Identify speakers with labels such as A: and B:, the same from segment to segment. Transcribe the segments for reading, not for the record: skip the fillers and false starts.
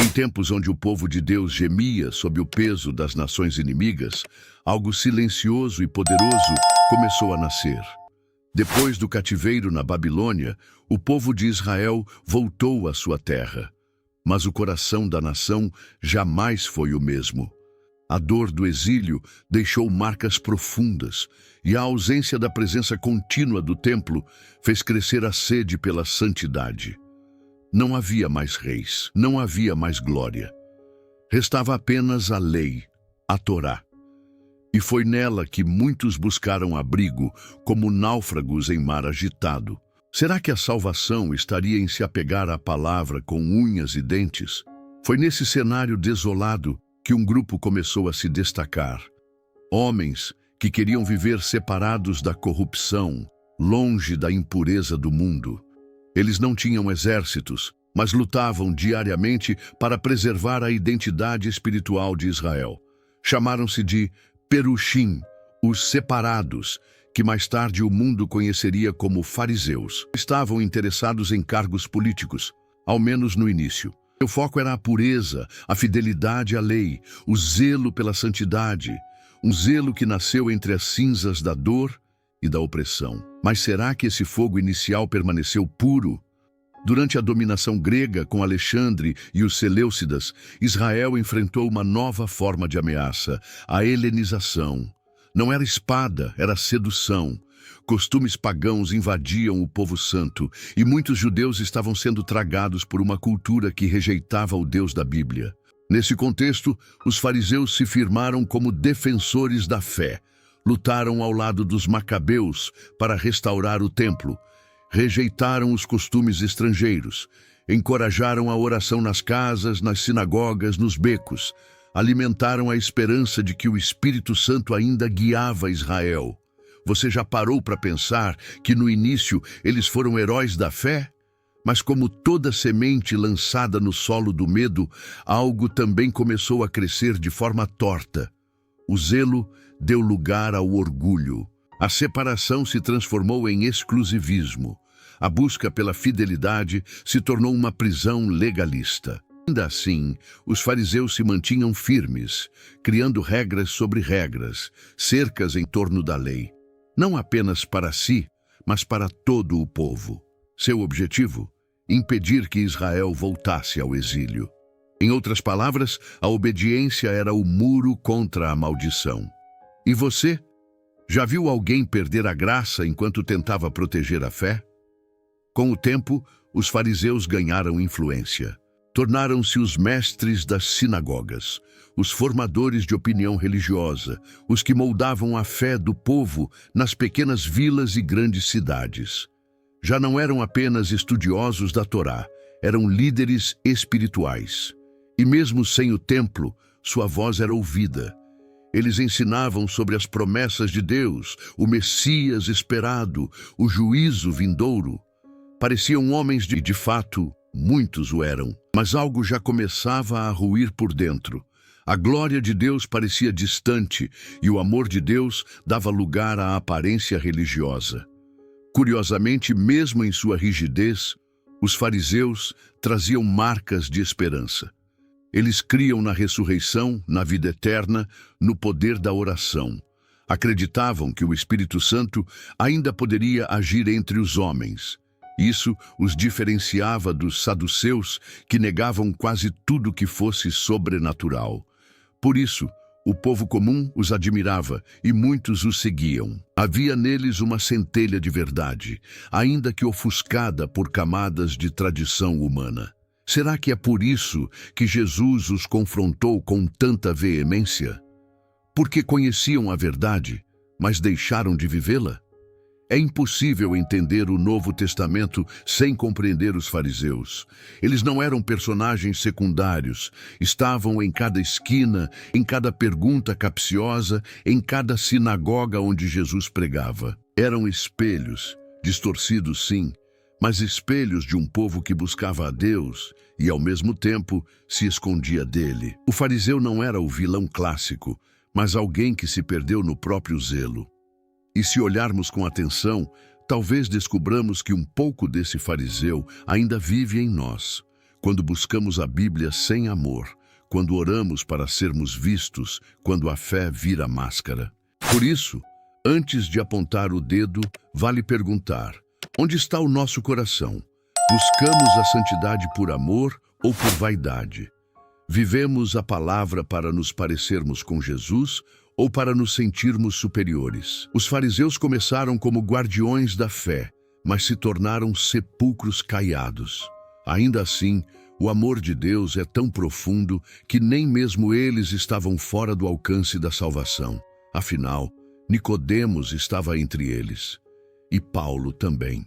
A: Em tempos onde o povo de Deus gemia sob o peso das nações inimigas, algo silencioso e poderoso começou a nascer. Depois do cativeiro na Babilônia, o povo de Israel voltou à sua terra. Mas o coração da nação jamais foi o mesmo. A dor do exílio deixou marcas profundas, e a ausência da presença contínua do templo fez crescer a sede pela santidade. Não havia mais reis, não havia mais glória. Restava apenas a lei, a Torá. E foi nela que muitos buscaram abrigo, como náufragos em mar agitado. Será que a salvação estaria em se apegar à palavra com unhas e dentes? Foi nesse cenário desolado que um grupo começou a se destacar. Homens que queriam viver separados da corrupção, longe da impureza do mundo. Eles não tinham exércitos, mas lutavam diariamente para preservar a identidade espiritual de Israel. Chamaram-se de Perushim, os separados, que mais tarde o mundo conheceria como fariseus. Estavam interessados em cargos políticos, ao menos no início. Seu foco era a pureza, a fidelidade à lei, o zelo pela santidade, um zelo que nasceu entre as cinzas da dor e da opressão. Mas será que esse fogo inicial permaneceu puro? Durante a dominação grega com Alexandre e os Seleucidas, Israel enfrentou uma nova forma de ameaça, a helenização. Não era espada, era sedução. Costumes pagãos invadiam o povo santo, e muitos judeus estavam sendo tragados por uma cultura que rejeitava o Deus da Bíblia. Nesse contexto, os fariseus se firmaram como defensores da fé. Lutaram ao lado dos macabeus para restaurar o templo. Rejeitaram os costumes estrangeiros. Encorajaram a oração nas casas, nas sinagogas, nos becos. Alimentaram a esperança de que o Espírito Santo ainda guiava Israel. Você já parou para pensar que no início eles foram heróis da fé? Mas como toda semente lançada no solo do medo, algo também começou a crescer de forma torta. O zelo deu lugar ao orgulho. A separação se transformou em exclusivismo. A busca pela fidelidade se tornou uma prisão legalista. Ainda assim, os fariseus se mantinham firmes, criando regras sobre regras, cercas em torno da lei. Não apenas para si, mas para todo o povo. Seu objetivo? Impedir que Israel voltasse ao exílio. Em outras palavras, a obediência era o muro contra a maldição. E você? Já viu alguém perder a graça enquanto tentava proteger a fé? Com o tempo, os fariseus ganharam influência. Tornaram-se os mestres das sinagogas, os formadores de opinião religiosa, os que moldavam a fé do povo nas pequenas vilas e grandes cidades. Já não eram apenas estudiosos da Torá, eram líderes espirituais. E mesmo sem o templo, sua voz era ouvida. Eles ensinavam sobre as promessas de Deus, o Messias esperado, o juízo vindouro. Pareciam homens de fato, muitos o eram, mas algo já começava a ruir por dentro. A glória de Deus parecia distante e o amor de Deus dava lugar à aparência religiosa. Curiosamente, mesmo em sua rigidez, os fariseus traziam marcas de esperança. Eles criam na ressurreição, na vida eterna, no poder da oração. Acreditavam que o Espírito Santo ainda poderia agir entre os homens. Isso os diferenciava dos saduceus, que negavam quase tudo que fosse sobrenatural. Por isso, o povo comum os admirava e muitos os seguiam. Havia neles uma centelha de verdade, ainda que ofuscada por camadas de tradição humana. Será que é por isso que Jesus os confrontou com tanta veemência? Porque conheciam a verdade, mas deixaram de vivê-la? É impossível entender o Novo Testamento sem compreender os fariseus. Eles não eram personagens secundários, estavam em cada esquina, em cada pergunta capciosa, em cada sinagoga onde Jesus pregava. Eram espelhos, distorcidos sim, mas espelhos de um povo que buscava a Deus e, ao mesmo tempo, se escondia dele. O fariseu não era o vilão clássico, mas alguém que se perdeu no próprio zelo. E se olharmos com atenção, talvez descubramos que um pouco desse fariseu ainda vive em nós. quando buscamos a Bíblia sem amor, quando oramos para sermos vistos, quando a fé vira máscara. Por isso, antes de apontar o dedo, vale perguntar: onde está o nosso coração? Buscamos a santidade por amor ou por vaidade? Vivemos a palavra para nos parecermos com Jesus ou para nos sentirmos superiores? Os fariseus começaram como guardiões da fé, mas se tornaram sepulcros caiados. Ainda assim, o amor de Deus é tão profundo que nem mesmo eles estavam fora do alcance da salvação. Afinal, Nicodemos estava entre eles. E Paulo também.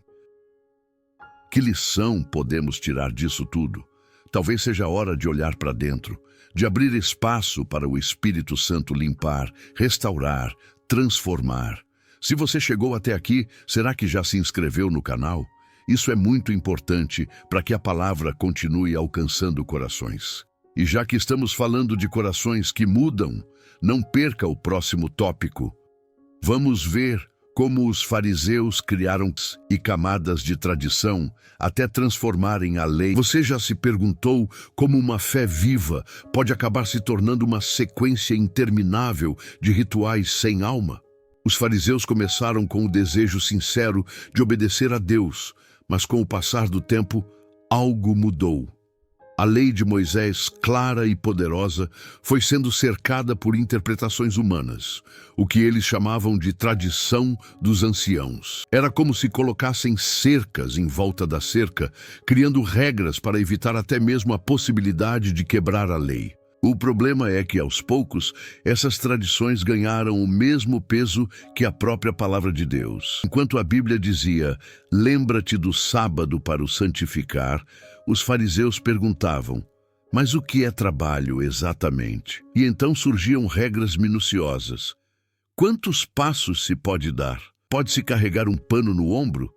A: Que lição podemos tirar disso tudo? Talvez seja a hora de olhar para dentro, de abrir espaço para o Espírito Santo limpar, restaurar, transformar. Se você chegou até aqui, será que já se inscreveu no canal? Isso é muito importante para que a palavra continue alcançando corações. E já que estamos falando de corações que mudam, não perca o próximo tópico. Vamos ver como os fariseus criaram e camadas de tradição até transformarem a lei. Você já se perguntou como uma fé viva pode acabar se tornando uma sequência interminável de rituais sem alma? Os fariseus começaram com o desejo sincero de obedecer a Deus, mas com o passar do tempo, algo mudou. A lei de Moisés, clara e poderosa, foi sendo cercada por interpretações humanas, o que eles chamavam de tradição dos anciãos. Era como se colocassem cercas em volta da cerca, criando regras para evitar até mesmo a possibilidade de quebrar a lei. O problema é que, aos poucos, essas tradições ganharam o mesmo peso que a própria palavra de Deus. Enquanto a Bíblia dizia: lembra-te do sábado para o santificar, os fariseus perguntavam: mas o que é trabalho exatamente? E então surgiam regras minuciosas. Quantos passos se pode dar? Pode-se carregar um pano no ombro?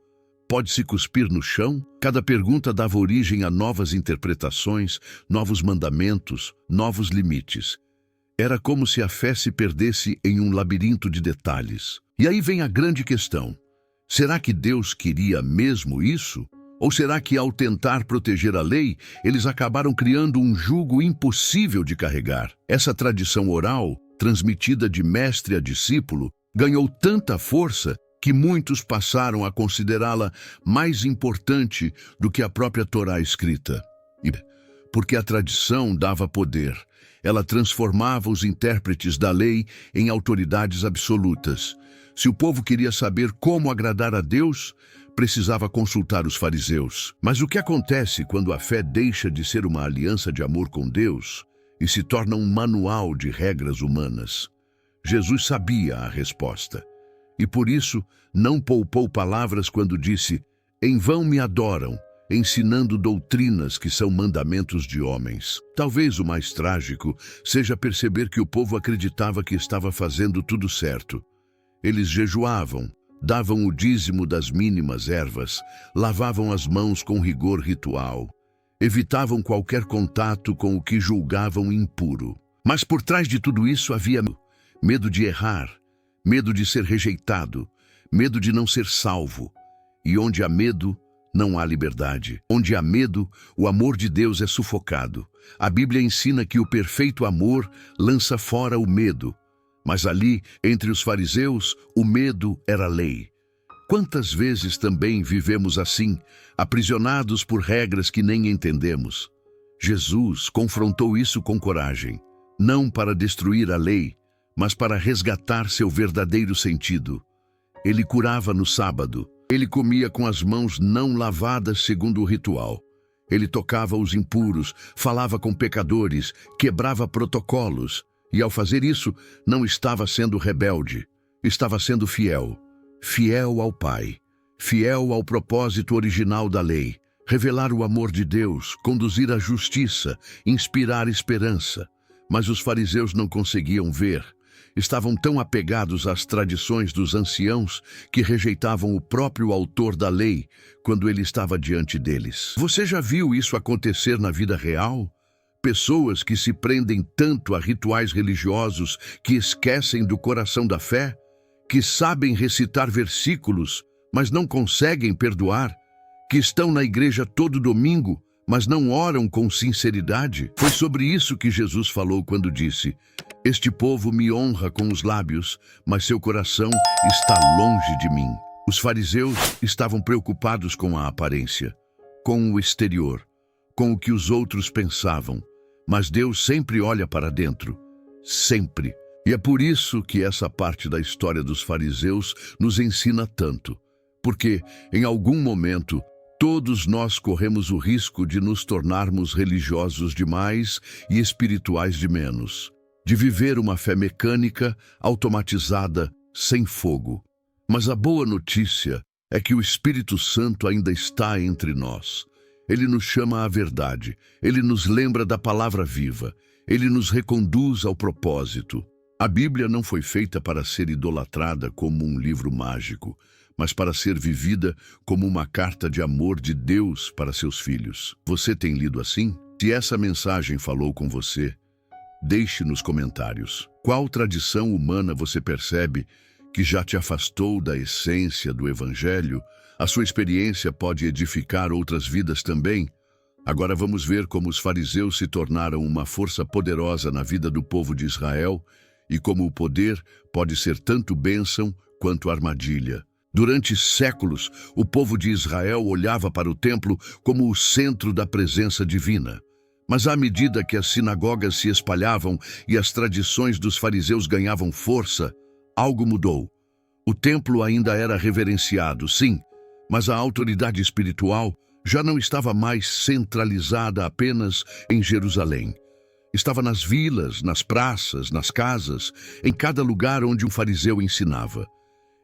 A: Pode-se cuspir no chão? Cada pergunta dava origem a novas interpretações, novos mandamentos, novos limites. Era como se a fé se perdesse em um labirinto de detalhes. E aí vem a grande questão: será que Deus queria mesmo isso? Ou será que, ao tentar proteger a lei, eles acabaram criando um jugo impossível de carregar? Essa tradição oral, transmitida de mestre a discípulo, ganhou tanta força que muitos passaram a considerá-la mais importante do que a própria Torá escrita. Porque a tradição dava poder. Ela transformava os intérpretes da lei em autoridades absolutas. Se o povo queria saber como agradar a Deus, precisava consultar os fariseus. Mas o que acontece quando a fé deixa de ser uma aliança de amor com Deus e se torna um manual de regras humanas? Jesus sabia a resposta. E por isso não poupou palavras quando disse: em vão me adoram, ensinando doutrinas que são mandamentos de homens. Talvez o mais trágico seja perceber que o povo acreditava que estava fazendo tudo certo. Eles jejuavam, davam o dízimo das mínimas ervas, lavavam as mãos com rigor ritual, evitavam qualquer contato com o que julgavam impuro. Mas por trás de tudo isso havia medo de errar, medo de ser rejeitado, medo de não ser salvo. E onde há medo, não há liberdade. Onde há medo, o amor de Deus é sufocado. A Bíblia ensina que o perfeito amor lança fora o medo. Mas ali, entre os fariseus, o medo era lei. Quantas vezes também vivemos assim, aprisionados por regras que nem entendemos? Jesus confrontou isso com coragem, não para destruir a lei, mas para resgatar seu verdadeiro sentido. Ele curava no sábado. Ele comia com as mãos não lavadas segundo o ritual. Ele tocava os impuros, falava com pecadores, quebrava protocolos. E ao fazer isso, não estava sendo rebelde, estava sendo fiel. Fiel ao Pai, fiel ao propósito original da lei. Revelar o amor de Deus, conduzir a justiça, inspirar esperança. Mas os fariseus não conseguiam ver. Estavam tão apegados às tradições dos anciãos que rejeitavam o próprio autor da lei quando ele estava diante deles. Você já viu isso acontecer na vida real? Pessoas que se prendem tanto a rituais religiosos que esquecem do coração da fé, que sabem recitar versículos, mas não conseguem perdoar, que estão na igreja todo domingo, mas não oram com sinceridade. Foi sobre isso que Jesus falou quando disse: este povo me honra com os lábios, mas seu coração está longe de mim. Os fariseus estavam preocupados com a aparência, com o exterior, com o que os outros pensavam, mas Deus sempre olha para dentro, sempre. E é por isso que essa parte da história dos fariseus nos ensina tanto, porque, em algum momento, todos nós corremos o risco de nos tornarmos religiosos demais e espirituais de menos, de viver uma fé mecânica, automatizada, sem fogo. Mas a boa notícia é que o Espírito Santo ainda está entre nós. Ele nos chama à verdade, ele nos lembra da palavra viva, ele nos reconduz ao propósito. A Bíblia não foi feita para ser idolatrada como um livro mágico, mas para ser vivida como uma carta de amor de Deus para seus filhos. Você tem lido assim? Se essa mensagem falou com você, deixe nos comentários. Qual tradição humana você percebe que já te afastou da essência do Evangelho? A sua experiência pode edificar outras vidas também. Agora vamos ver como os fariseus se tornaram uma força poderosa na vida do povo de Israel e como o poder pode ser tanto bênção quanto armadilha. Durante séculos, o povo de Israel olhava para o templo como o centro da presença divina. Mas à medida que as sinagogas se espalhavam e as tradições dos fariseus ganhavam força, algo mudou. O templo ainda era reverenciado, sim, mas a autoridade espiritual já não estava mais centralizada apenas em Jerusalém. Estava nas vilas, nas praças, nas casas, em cada lugar onde um fariseu ensinava.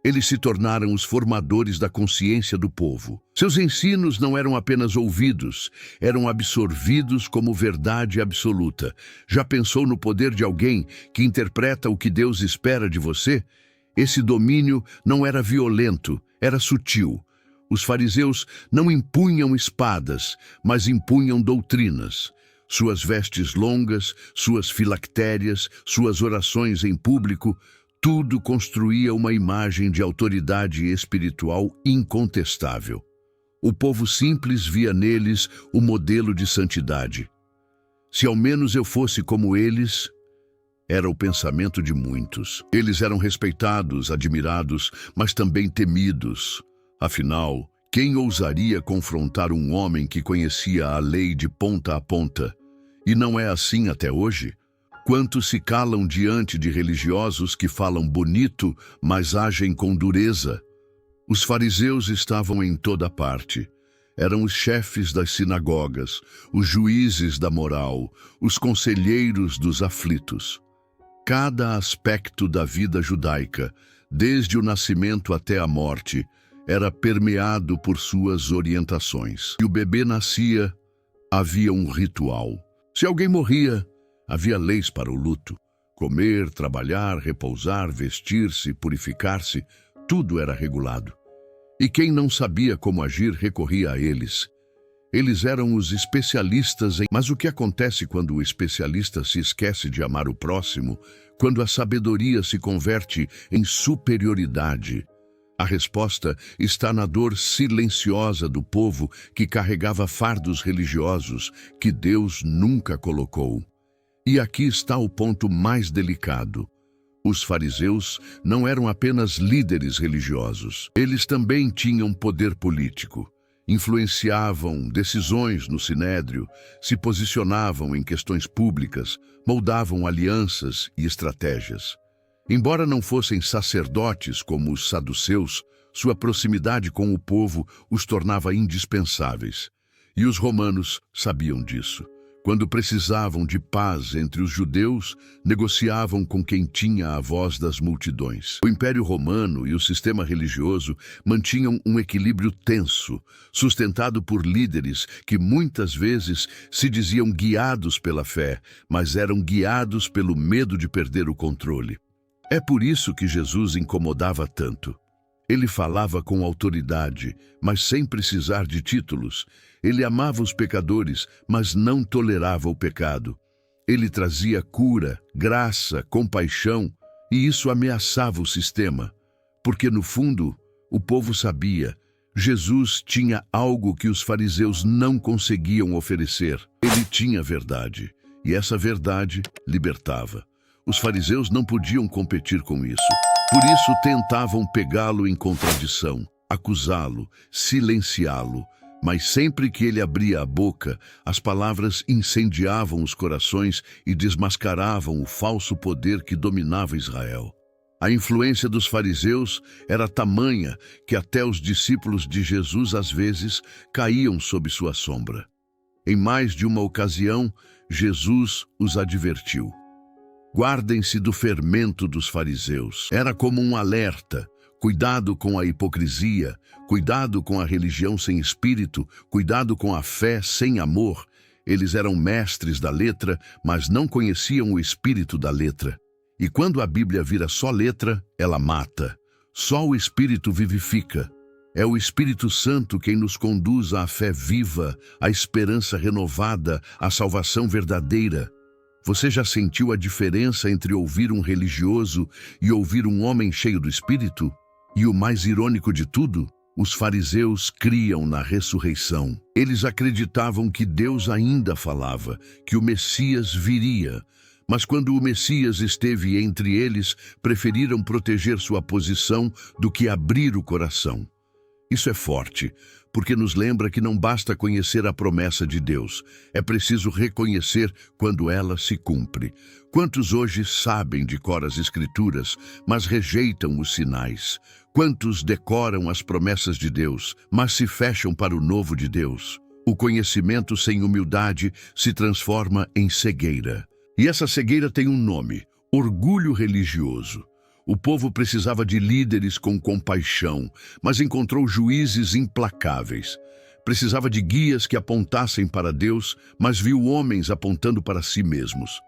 A: Eles se tornaram os formadores da consciência do povo. Seus ensinos não eram apenas ouvidos, eram absorvidos como verdade absoluta. Já pensou no poder de alguém que interpreta o que Deus espera de você? Esse domínio não era violento, era sutil. Os fariseus não impunham espadas, mas impunham doutrinas. Suas vestes longas, suas filactérias, suas orações em público, tudo construía uma imagem de autoridade espiritual incontestável. O povo simples via neles o modelo de santidade. Se ao menos eu fosse como eles, era o pensamento de muitos. Eles eram respeitados, admirados, mas também temidos. Afinal, quem ousaria confrontar um homem que conhecia a lei de ponta a ponta? E não é assim até hoje? Quantos se calam diante de religiosos que falam bonito, mas agem com dureza? Os fariseus estavam em toda parte. Eram os chefes das sinagogas, os juízes da moral, os conselheiros dos aflitos. Cada aspecto da vida judaica, desde o nascimento até a morte, era permeado por suas orientações. Se o bebê nascia, havia um ritual. Se alguém morria, havia leis para o luto. Comer, trabalhar, repousar, vestir-se, purificar-se, tudo era regulado. E quem não sabia como agir recorria a eles. Eles eram os especialistas em... Mas o que acontece quando o especialista se esquece de amar o próximo? Quando a sabedoria se converte em superioridade? A resposta está na dor silenciosa do povo que carregava fardos religiosos que Deus nunca colocou. E aqui está o ponto mais delicado. Os fariseus não eram apenas líderes religiosos. Eles também tinham poder político. Influenciavam decisões no sinédrio, se posicionavam em questões públicas, moldavam alianças e estratégias. Embora não fossem sacerdotes como os saduceus, sua proximidade com o povo os tornava indispensáveis. E os romanos sabiam disso. Quando precisavam de paz entre os judeus, negociavam com quem tinha a voz das multidões. O Império Romano e o sistema religioso mantinham um equilíbrio tenso, sustentado por líderes que muitas vezes se diziam guiados pela fé, mas eram guiados pelo medo de perder o controle. É por isso que Jesus incomodava tanto. Ele falava com autoridade, mas sem precisar de títulos. Ele amava os pecadores, mas não tolerava o pecado. Ele trazia cura, graça, compaixão, e isso ameaçava o sistema. Porque, no fundo, o povo sabia, Jesus tinha algo que os fariseus não conseguiam oferecer. Ele tinha verdade, e essa verdade libertava. Os fariseus não podiam competir com isso. Por isso tentavam pegá-lo em contradição, acusá-lo, silenciá-lo. Mas sempre que ele abria a boca, as palavras incendiavam os corações e desmascaravam o falso poder que dominava Israel. A influência dos fariseus era tamanha que até os discípulos de Jesus às vezes caíam sob sua sombra. Em mais de uma ocasião, Jesus os advertiu. Guardem-se do fermento dos fariseus. Era como um alerta. Cuidado com a hipocrisia, cuidado com a religião sem espírito, cuidado com a fé sem amor. Eles eram mestres da letra, mas não conheciam o espírito da letra. E quando a Bíblia vira só letra, ela mata. Só o Espírito vivifica. É o Espírito Santo quem nos conduz à fé viva, à esperança renovada, à salvação verdadeira. Você já sentiu a diferença entre ouvir um religioso e ouvir um homem cheio do Espírito? E o mais irônico de tudo, os fariseus criam na ressurreição. Eles acreditavam que Deus ainda falava, que o Messias viria. Mas quando o Messias esteve entre eles, preferiram proteger sua posição do que abrir o coração. Isso é forte, porque nos lembra que não basta conhecer a promessa de Deus, é preciso reconhecer quando ela se cumpre. Quantos hoje sabem de cor as Escrituras, mas rejeitam os sinais? Quantos decoram as promessas de Deus, mas se fecham para o novo de Deus? O conhecimento sem humildade se transforma em cegueira. E essa cegueira tem um nome: orgulho religioso. O povo precisava de líderes com compaixão, mas encontrou juízes implacáveis. Precisava de guias que apontassem para Deus, mas viu homens apontando para si mesmos.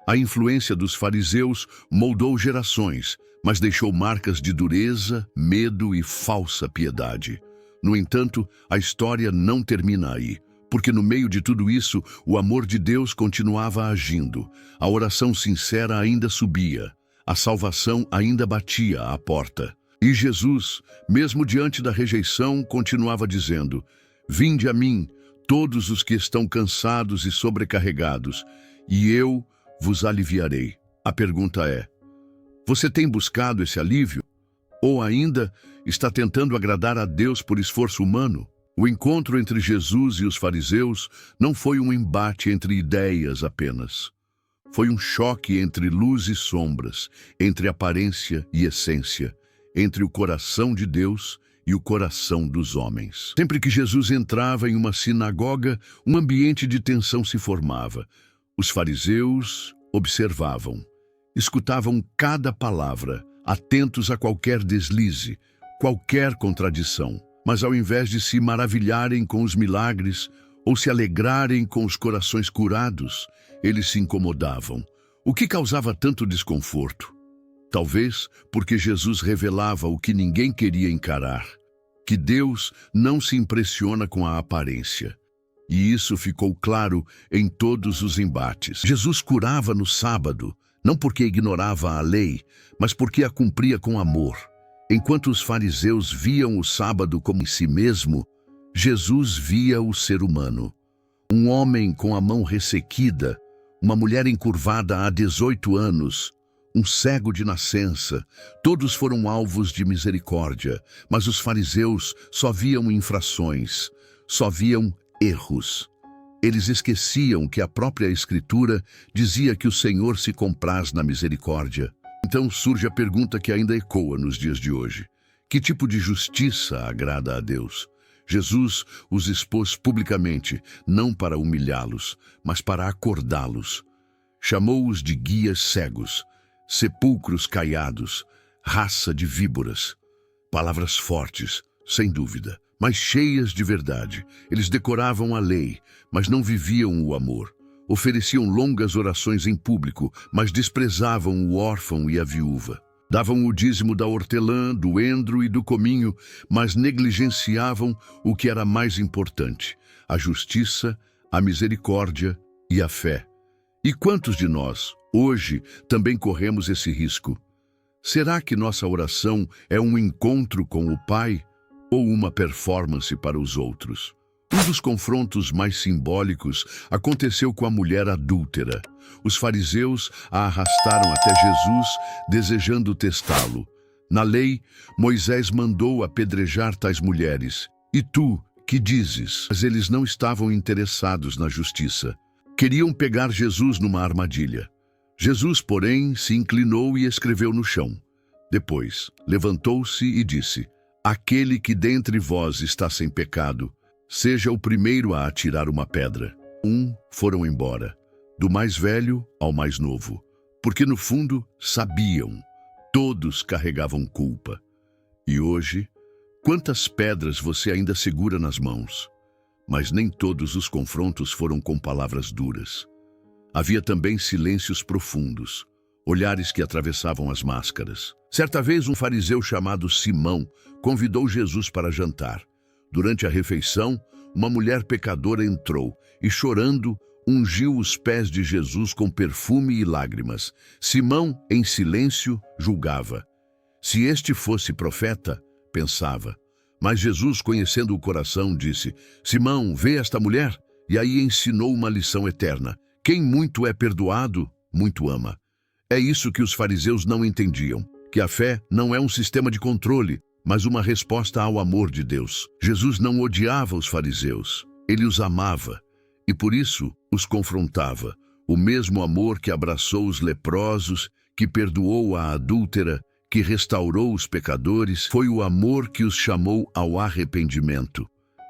A: A influência dos fariseus moldou gerações, mas deixou marcas de dureza, medo e falsa piedade. No entanto, a história não termina aí. Porque no meio de tudo isso, o amor de Deus continuava agindo. A oração sincera ainda subia. A salvação ainda batia à porta. E Jesus, mesmo diante da rejeição, continuava dizendo: Vinde a mim, todos os que estão cansados e sobrecarregados, e eu vos aliviarei. A pergunta é: você tem buscado esse alívio? Ou ainda está tentando agradar a Deus por esforço humano? O encontro entre Jesus e os fariseus não foi um embate entre ideias apenas. Foi um choque entre luz e sombras, entre aparência e essência, entre o coração de Deus e o coração dos homens. Sempre que Jesus entrava em uma sinagoga, um ambiente de tensão se formava. Os fariseus observavam, escutavam cada palavra, atentos a qualquer deslize, qualquer contradição. Mas ao invés de se maravilharem com os milagres ou se alegrarem com os corações curados, eles se incomodavam. O que causava tanto desconforto? Talvez porque Jesus revelava o que ninguém queria encarar, que Deus não se impressiona com a aparência. E isso ficou claro em todos os embates. Jesus curava no sábado, não porque ignorava a lei, mas porque a cumpria com amor. Enquanto os fariseus viam o sábado como em si mesmo, Jesus via o ser humano. Um homem com a mão ressequida, uma mulher encurvada há 18 anos, um cego de nascença, todos foram alvos de misericórdia, mas os fariseus só viam infrações, só viam erros. Eles esqueciam que a própria Escritura dizia que o Senhor se compraz na misericórdia. Então surge a pergunta que ainda ecoa nos dias de hoje: que tipo de justiça agrada a Deus? Jesus os expôs publicamente, não para humilhá-los, mas para acordá-los. Chamou-os de guias cegos, sepulcros caiados, raça de víboras. Palavras fortes, sem dúvida, mas cheias de verdade. Eles decoravam a lei, mas não viviam o amor. Ofereciam longas orações em público, mas desprezavam o órfão e a viúva. Davam o dízimo da hortelã, do endro e do cominho, mas negligenciavam o que era mais importante: a justiça, a misericórdia e a fé. E quantos de nós, hoje, também corremos esse risco? Será que nossa oração é um encontro com o Pai ou uma performance para os outros. Um dos confrontos mais simbólicos aconteceu com a mulher adúltera. Os fariseus a arrastaram até Jesus, desejando testá-lo. Na lei, Moisés mandou apedrejar tais mulheres. E tu, que dizes? Mas eles não estavam interessados na justiça. Queriam pegar Jesus numa armadilha. Jesus, porém, se inclinou e escreveu no chão. Depois, levantou-se e disse: Aquele que dentre vós está sem pecado, seja o primeiro a atirar uma pedra. Foram embora, do mais velho ao mais novo, porque no fundo sabiam, todos carregavam culpa. E hoje, quantas pedras você ainda segura nas mãos? Mas nem todos os confrontos foram com palavras duras. Havia também silêncios profundos, olhares que atravessavam as máscaras. Certa vez, um fariseu chamado Simão convidou Jesus para jantar. Durante a refeição, uma mulher pecadora entrou e, chorando, ungiu os pés de Jesus com perfume e lágrimas. Simão, em silêncio, julgava. Se este fosse profeta, pensava. Mas Jesus, conhecendo o coração, disse: Simão, vê esta mulher? E aí ensinou uma lição eterna. Quem muito é perdoado, muito ama. É isso que os fariseus não entendiam, que a fé não é um sistema de controle, mas uma resposta ao amor de Deus. Jesus não odiava os fariseus, ele os amava e por isso os confrontava. O mesmo amor que abraçou os leprosos, que perdoou a adúltera, que restaurou os pecadores, foi o amor que os chamou ao arrependimento.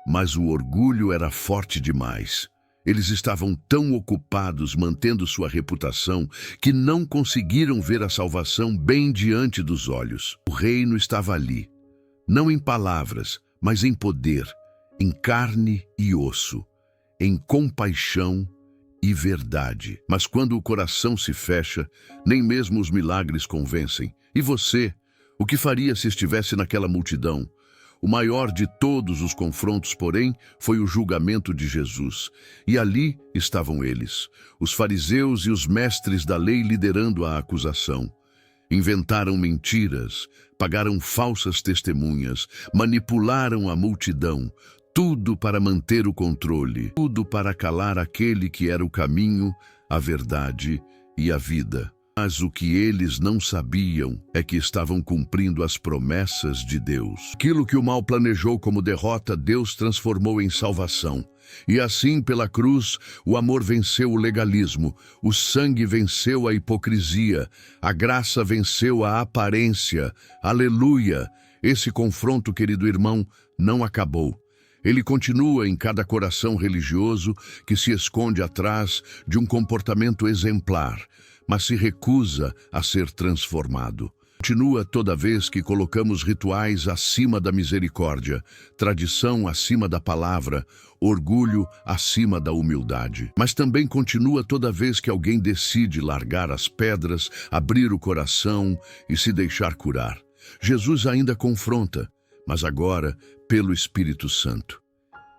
A: Mas o orgulho era forte demais. Eles estavam tão ocupados mantendo sua reputação que não conseguiram ver a salvação bem diante dos olhos. O reino estava ali, não em palavras, mas em poder, em carne e osso, em compaixão e verdade. Mas quando o coração se fecha, nem mesmo os milagres convencem. E você, o que faria se estivesse naquela multidão? O maior de todos os confrontos, porém, foi o julgamento de Jesus. E ali estavam eles, os fariseus e os mestres da lei liderando a acusação. Inventaram mentiras, pagaram falsas testemunhas, manipularam a multidão, tudo para manter o controle, tudo para calar aquele que era o caminho, a verdade e a vida. Mas o que eles não sabiam é que estavam cumprindo as promessas de Deus. Aquilo que o mal planejou como derrota, Deus transformou em salvação. E assim, pela cruz, o amor venceu o legalismo, o sangue venceu a hipocrisia, a graça venceu a aparência. Aleluia! Esse confronto, querido irmão, não acabou. Ele continua em cada coração religioso que se esconde atrás de um comportamento exemplar, mas se recusa a ser transformado. Continua toda vez que colocamos rituais acima da misericórdia, tradição acima da palavra, orgulho acima da humildade. Mas também continua toda vez que alguém decide largar as pedras, abrir o coração e se deixar curar. Jesus ainda confronta, mas agora pelo Espírito Santo.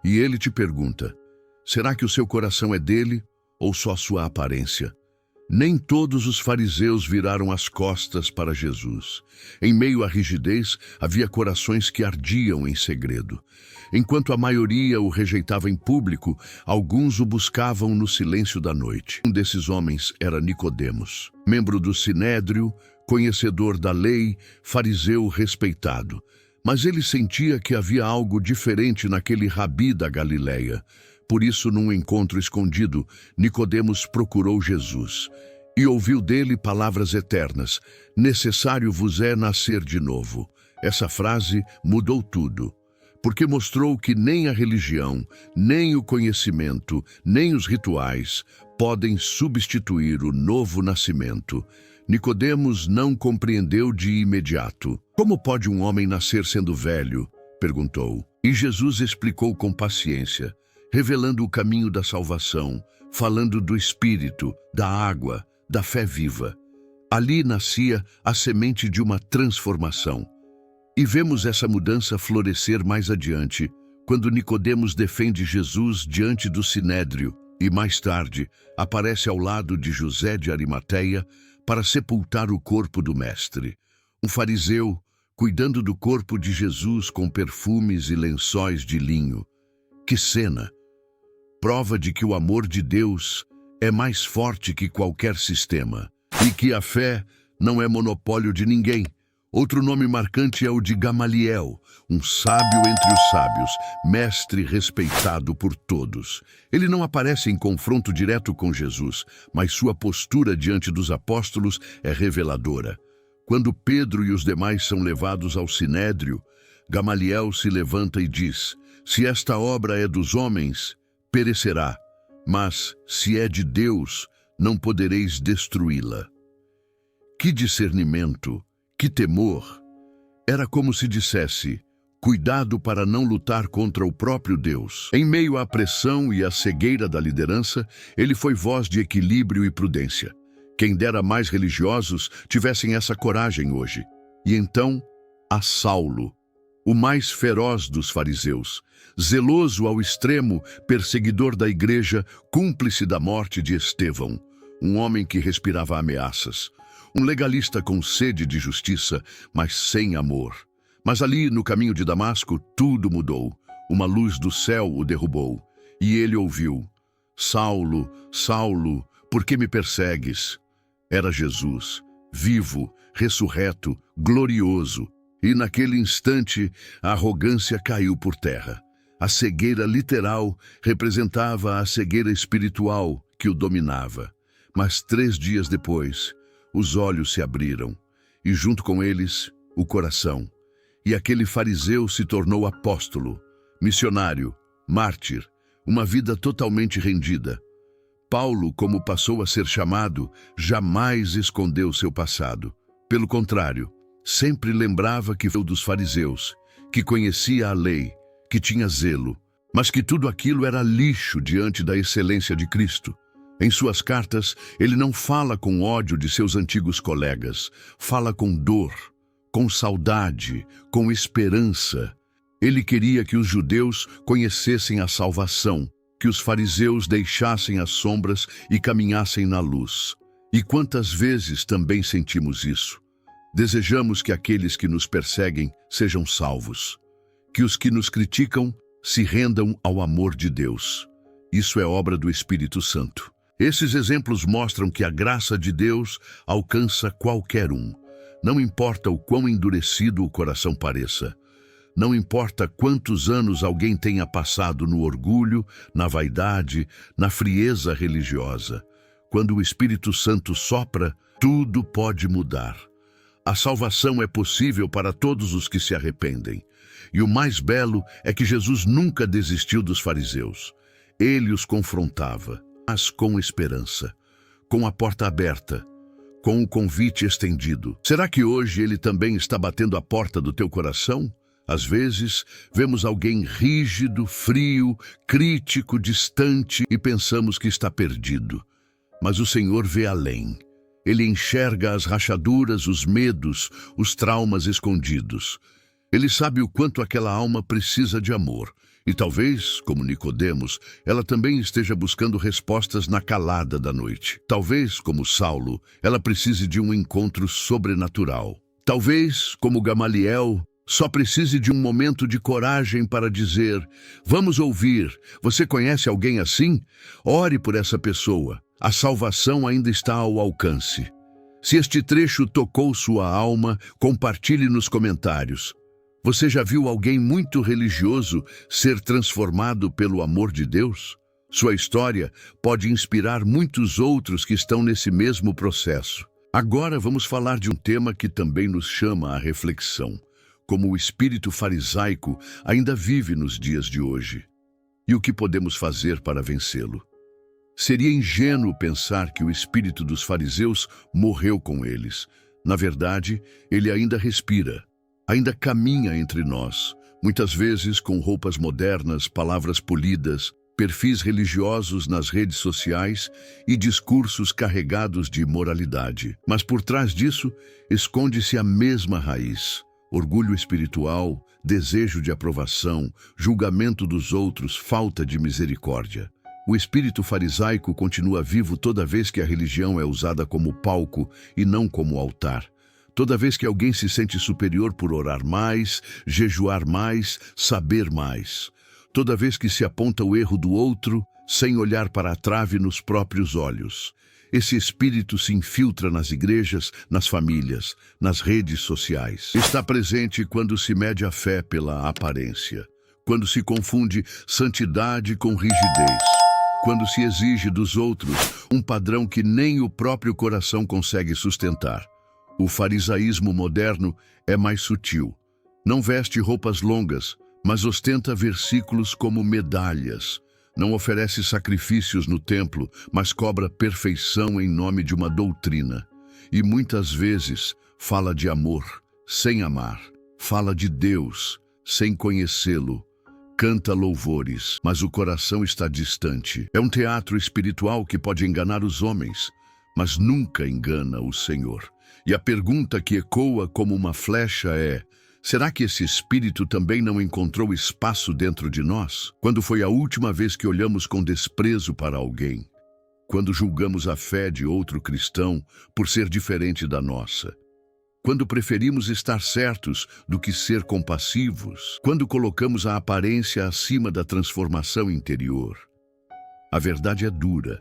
A: E ele te pergunta: será que o seu coração é dele ou só sua aparência? Nem todos os fariseus viraram as costas para Jesus. Em meio à rigidez, havia corações que ardiam em segredo. Enquanto a maioria o rejeitava em público, alguns o buscavam no silêncio da noite. Um desses homens era Nicodemos, membro do Sinédrio, conhecedor da lei, fariseu respeitado. Mas ele sentia que havia algo diferente naquele rabi da Galileia. Por isso, num encontro escondido, Nicodemos procurou Jesus e ouviu dele palavras eternas: necessário vos é nascer de novo. Essa frase mudou tudo, porque mostrou que nem a religião, nem o conhecimento, nem os rituais podem substituir o novo nascimento. Nicodemos não compreendeu de imediato. Como pode um homem nascer sendo velho? Perguntou. E Jesus explicou com paciência, revelando o caminho da salvação, falando do Espírito, da água, da fé viva. Ali nascia a semente de uma transformação. E vemos essa mudança florescer mais adiante, quando Nicodemos defende Jesus diante do Sinédrio e, mais tarde, aparece ao lado de José de Arimateia para sepultar o corpo do Mestre. Um fariseu, cuidando do corpo de Jesus com perfumes e lençóis de linho. Que cena! Prova de que o amor de Deus é mais forte que qualquer sistema e que a fé não é monopólio de ninguém. Outro nome marcante é o de Gamaliel, um sábio entre os sábios, mestre respeitado por todos. Ele não aparece em confronto direto com Jesus, mas sua postura diante dos apóstolos é reveladora. Quando Pedro e os demais são levados ao sinédrio, Gamaliel se levanta e diz: se esta obra é dos homens, perecerá, mas se é de Deus, não podereis destruí-la. Que discernimento! Que temor! Era como se dissesse: cuidado para não lutar contra o próprio Deus. Em meio à pressão e à cegueira da liderança, ele foi voz de equilíbrio e prudência. Quem dera mais religiosos tivessem essa coragem hoje. E então, a Saulo, o mais feroz dos fariseus, zeloso ao extremo, perseguidor da igreja, cúmplice da morte de Estevão, um homem que respirava ameaças. Um legalista com sede de justiça, mas sem amor. Mas ali, no caminho de Damasco, tudo mudou. Uma luz do céu o derrubou. E ele ouviu: Saulo, Saulo, por que me persegues? Era Jesus, vivo, ressurreto, glorioso. E naquele instante, a arrogância caiu por terra. A cegueira literal representava a cegueira espiritual que o dominava. Mas 3 dias depois, os olhos se abriram, e junto com eles, o coração. E aquele fariseu se tornou apóstolo, missionário, mártir, uma vida totalmente rendida. Paulo, como passou a ser chamado, jamais escondeu seu passado. Pelo contrário, sempre lembrava que foi dos fariseus, que conhecia a lei, que tinha zelo, mas que tudo aquilo era lixo diante da excelência de Cristo. Em suas cartas, ele não fala com ódio de seus antigos colegas, fala com dor, com saudade, com esperança. Ele queria que os judeus conhecessem a salvação, que os fariseus deixassem as sombras e caminhassem na luz. E quantas vezes também sentimos isso? Desejamos que aqueles que nos perseguem sejam salvos, que os que nos criticam se rendam ao amor de Deus. Isso é obra do Espírito Santo. Esses exemplos mostram que a graça de Deus alcança qualquer um. Não importa o quão endurecido o coração pareça. Não importa quantos anos alguém tenha passado no orgulho, na vaidade, na frieza religiosa. Quando o Espírito Santo sopra, tudo pode mudar. A salvação é possível para todos os que se arrependem. E o mais belo é que Jesus nunca desistiu dos fariseus. Ele os confrontava, mas com esperança, com a porta aberta, com o convite estendido. Será que hoje ele também está batendo a porta do teu coração? Às vezes, vemos alguém rígido, frio, crítico, distante e pensamos que está perdido. Mas o Senhor vê além. Ele enxerga as rachaduras, os medos, os traumas escondidos. Ele sabe o quanto aquela alma precisa de amor. E talvez, como Nicodemos, ela também esteja buscando respostas na calada da noite. Talvez, como Saulo, ela precise de um encontro sobrenatural. Talvez, como Gamaliel, só precise de um momento de coragem para dizer: vamos ouvir, você conhece alguém assim? Ore por essa pessoa. A salvação ainda está ao alcance. Se este trecho tocou sua alma, compartilhe nos comentários. Você já viu alguém muito religioso ser transformado pelo amor de Deus? Sua história pode inspirar muitos outros que estão nesse mesmo processo. Agora vamos falar de um tema que também nos chama à reflexão, como o espírito farisaico ainda vive nos dias de hoje. E o que podemos fazer para vencê-lo? Seria ingênuo pensar que o espírito dos fariseus morreu com eles. Na verdade, ele ainda respira. Ainda caminha entre nós, muitas vezes com roupas modernas, palavras polidas, perfis religiosos nas redes sociais e discursos carregados de moralidade. Mas por trás disso, esconde-se a mesma raiz: orgulho espiritual, desejo de aprovação, julgamento dos outros, falta de misericórdia. O espírito farisaico continua vivo toda vez que a religião é usada como palco e não como altar. Toda vez que alguém se sente superior por orar mais, jejuar mais, saber mais. Toda vez que se aponta o erro do outro, sem olhar para a trave nos próprios olhos. Esse espírito se infiltra nas igrejas, nas famílias, nas redes sociais. Está presente quando se mede a fé pela aparência, quando se confunde santidade com rigidez, quando se exige dos outros um padrão que nem o próprio coração consegue sustentar. O farisaísmo moderno é mais sutil. Não veste roupas longas, mas ostenta versículos como medalhas. Não oferece sacrifícios no templo, mas cobra perfeição em nome de uma doutrina. E muitas vezes fala de amor, sem amar. Fala de Deus, sem conhecê-lo. Canta louvores, mas o coração está distante. É um teatro espiritual que pode enganar os homens, mas nunca engana o Senhor. E a pergunta que ecoa como uma flecha é: será que esse espírito também não encontrou espaço dentro de nós? Quando foi a última vez que olhamos com desprezo para alguém? Quando julgamos a fé de outro cristão por ser diferente da nossa? Quando preferimos estar certos do que ser compassivos? Quando colocamos a aparência acima da transformação interior? A verdade é dura.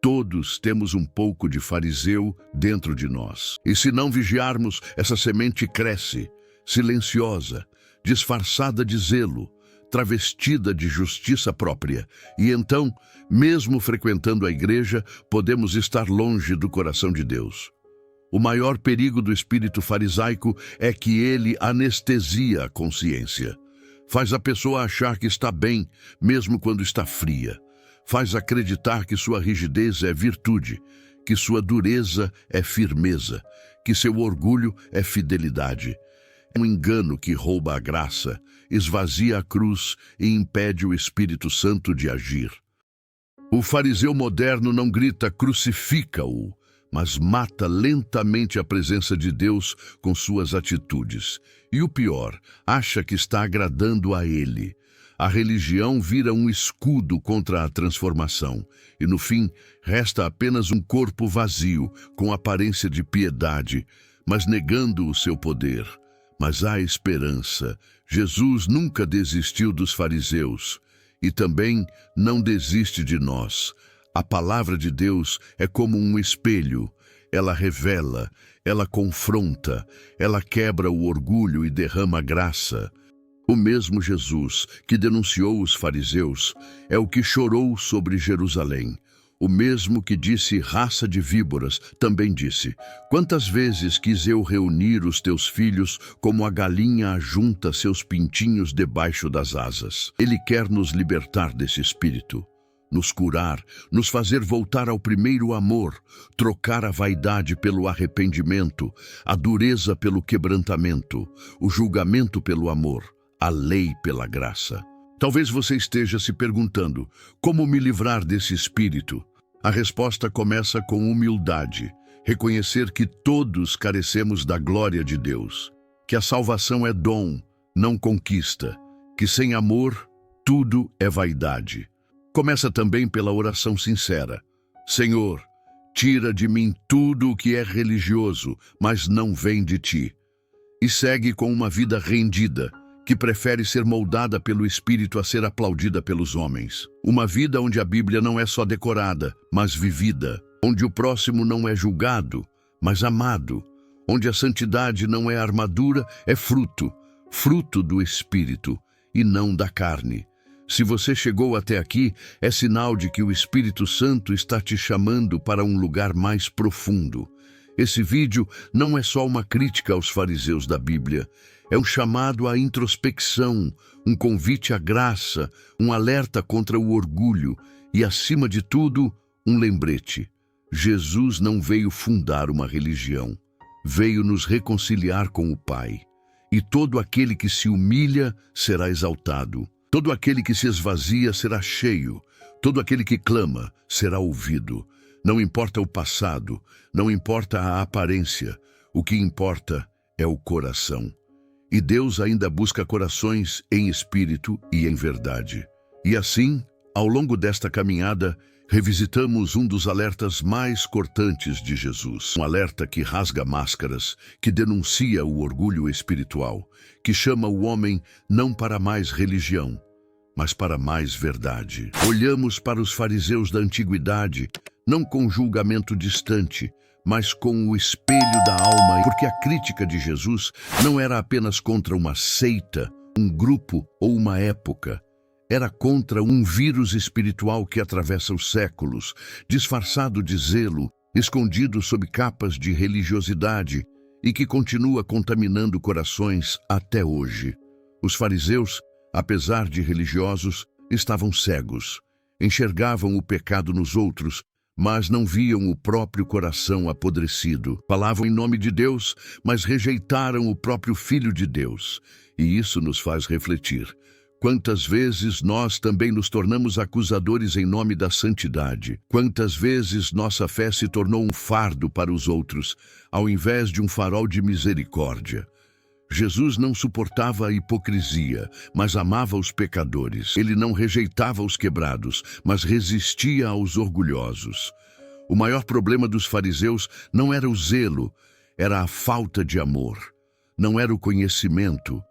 A: Todos temos um pouco de fariseu dentro de nós. E se não vigiarmos, essa semente cresce, silenciosa, disfarçada de zelo, travestida de justiça própria. E então, mesmo frequentando a igreja, podemos estar longe do coração de Deus. O maior perigo do espírito farisaico é que ele anestesia a consciência. Faz a pessoa achar que está bem, mesmo quando está fria. Faz acreditar que sua rigidez é virtude, que sua dureza é firmeza, que seu orgulho é fidelidade. É um engano que rouba a graça, esvazia a cruz e impede o Espírito Santo de agir. O fariseu moderno não grita "crucifica-o", mas mata lentamente a presença de Deus com suas atitudes. E o pior, acha que está agradando a ele. A religião vira um escudo contra a transformação, e no fim resta apenas um corpo vazio, com aparência de piedade, mas negando o seu poder. Mas há esperança. Jesus nunca desistiu dos fariseus, e também não desiste de nós. A palavra de Deus é como um espelho. Ela revela, ela confronta, ela quebra o orgulho e derrama graça. O mesmo Jesus que denunciou os fariseus é o que chorou sobre Jerusalém. O mesmo que disse "raça de víboras" também disse: "Quantas vezes quis eu reunir os teus filhos como a galinha ajunta seus pintinhos debaixo das asas." Ele quer nos libertar desse espírito, nos curar, nos fazer voltar ao primeiro amor, trocar a vaidade pelo arrependimento, a dureza pelo quebrantamento, o julgamento pelo amor, a lei pela graça. Talvez você esteja se perguntando: como me livrar desse espírito? A resposta começa com humildade, reconhecer que todos carecemos da glória de Deus, que a salvação é dom, não conquista, que sem amor tudo é vaidade. Começa também pela oração sincera: Senhor, tira de mim tudo o que é religioso, mas não vem de ti. E segue com uma vida rendida, que prefere ser moldada pelo Espírito a ser aplaudida pelos homens. Uma vida onde a Bíblia não é só decorada, mas vivida. Onde o próximo não é julgado, mas amado. Onde a santidade não é armadura, é fruto. Fruto do Espírito e não da carne. Se você chegou até aqui, é sinal de que o Espírito Santo está te chamando para um lugar mais profundo. Esse vídeo não é só uma crítica aos fariseus da Bíblia. É um chamado à introspecção, um convite à graça, um alerta contra o orgulho e, acima de tudo, um lembrete. Jesus não veio fundar uma religião. Veio nos reconciliar com o Pai. E todo aquele que se humilha será exaltado. Todo aquele que se esvazia será cheio. Todo aquele que clama será ouvido. Não importa o passado, não importa a aparência. O que importa é o coração. E Deus ainda busca corações em espírito e em verdade. E assim, ao longo desta caminhada, revisitamos um dos alertas mais cortantes de Jesus. Um alerta que rasga máscaras, que denuncia o orgulho espiritual, que chama o homem não para mais religião, mas para mais verdade. Olhamos para os fariseus da antiguidade, não com julgamento distante, mas com o espelho da alma, porque a crítica de Jesus não era apenas contra uma seita, um grupo ou uma época. Era contra um vírus espiritual que atravessa os séculos, disfarçado de zelo, escondido sob capas de religiosidade e que continua contaminando corações até hoje. Os fariseus, apesar de religiosos, estavam cegos. Enxergavam o pecado nos outros, mas não viam o próprio coração apodrecido. Falavam em nome de Deus, mas rejeitaram o próprio Filho de Deus. E isso nos faz refletir. Quantas vezes nós também nos tornamos acusadores em nome da santidade? Quantas vezes nossa fé se tornou um fardo para os outros, ao invés de um farol de misericórdia? Jesus não suportava a hipocrisia, mas amava os pecadores. Ele não rejeitava os quebrados, mas resistia aos orgulhosos. O maior problema dos fariseus não era o zelo, era a falta de amor. Não era o conhecimento,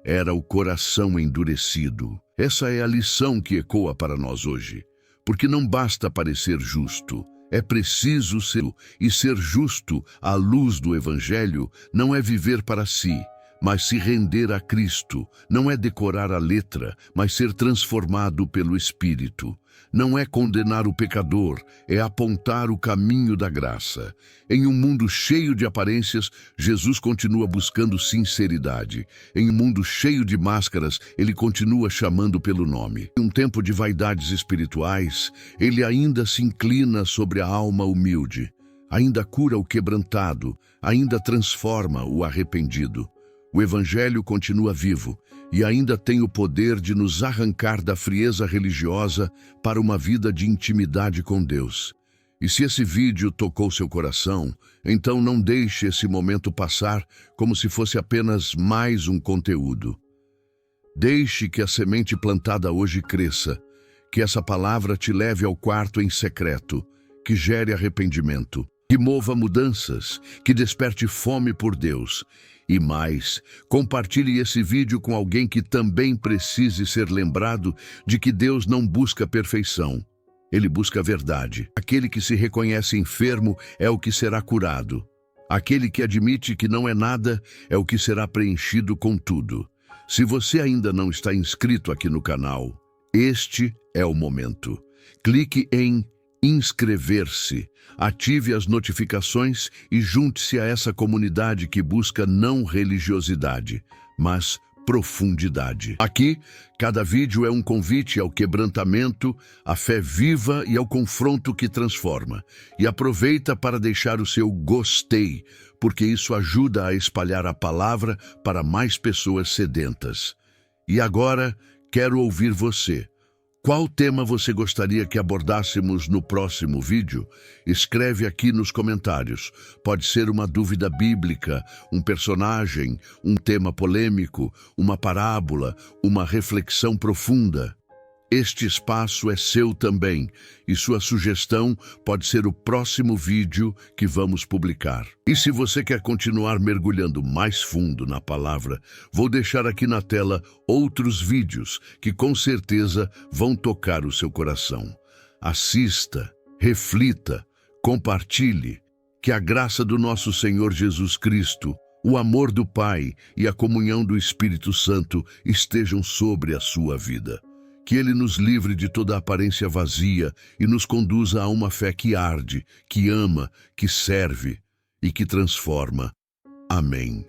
A: era o coração endurecido. Essa é a lição que ecoa para nós hoje. Porque não basta parecer justo, é preciso ser. E ser justo à luz do Evangelho não é viver para si, mas se render a Cristo. Não é decorar a letra, mas ser transformado pelo Espírito. Não é condenar o pecador, é apontar o caminho da graça. Em um mundo cheio de aparências, Jesus continua buscando sinceridade. Em um mundo cheio de máscaras, ele continua chamando pelo nome. Em um tempo de vaidades espirituais, ele ainda se inclina sobre a alma humilde. Ainda cura o quebrantado, ainda transforma o arrependido. O Evangelho continua vivo e ainda tem o poder de nos arrancar da frieza religiosa para uma vida de intimidade com Deus. E se esse vídeo tocou seu coração, então não deixe esse momento passar como se fosse apenas mais um conteúdo. Deixe que a semente plantada hoje cresça, que essa palavra te leve ao quarto em secreto, que gere arrependimento, que mova mudanças, que desperte fome por Deus. E mais, compartilhe esse vídeo com alguém que também precise ser lembrado de que Deus não busca perfeição. Ele busca a verdade. Aquele que se reconhece enfermo é o que será curado. Aquele que admite que não é nada é o que será preenchido com tudo. Se você ainda não está inscrito aqui no canal, este é o momento. Clique em inscrever-se, ative as notificações e junte-se a essa comunidade que busca não religiosidade, mas profundidade. Aqui, cada vídeo é um convite ao quebrantamento, à fé viva e ao confronto que transforma. E aproveita para deixar o seu gostei, porque isso ajuda a espalhar a palavra para mais pessoas sedentas. E agora, quero ouvir você. Qual tema você gostaria que abordássemos no próximo vídeo? Escreve aqui nos comentários. Pode ser uma dúvida bíblica, um personagem, um tema polêmico, uma parábola, uma reflexão profunda. Este espaço é seu também, e sua sugestão pode ser o próximo vídeo que vamos publicar. E se você quer continuar mergulhando mais fundo na palavra, vou deixar aqui na tela outros vídeos que com certeza vão tocar o seu coração. Assista, reflita, compartilhe, que a graça do nosso Senhor Jesus Cristo, o amor do Pai e a comunhão do Espírito Santo estejam sobre a sua vida. Que Ele nos livre de toda aparência vazia e nos conduza a uma fé que arde, que ama, que serve e que transforma. Amém.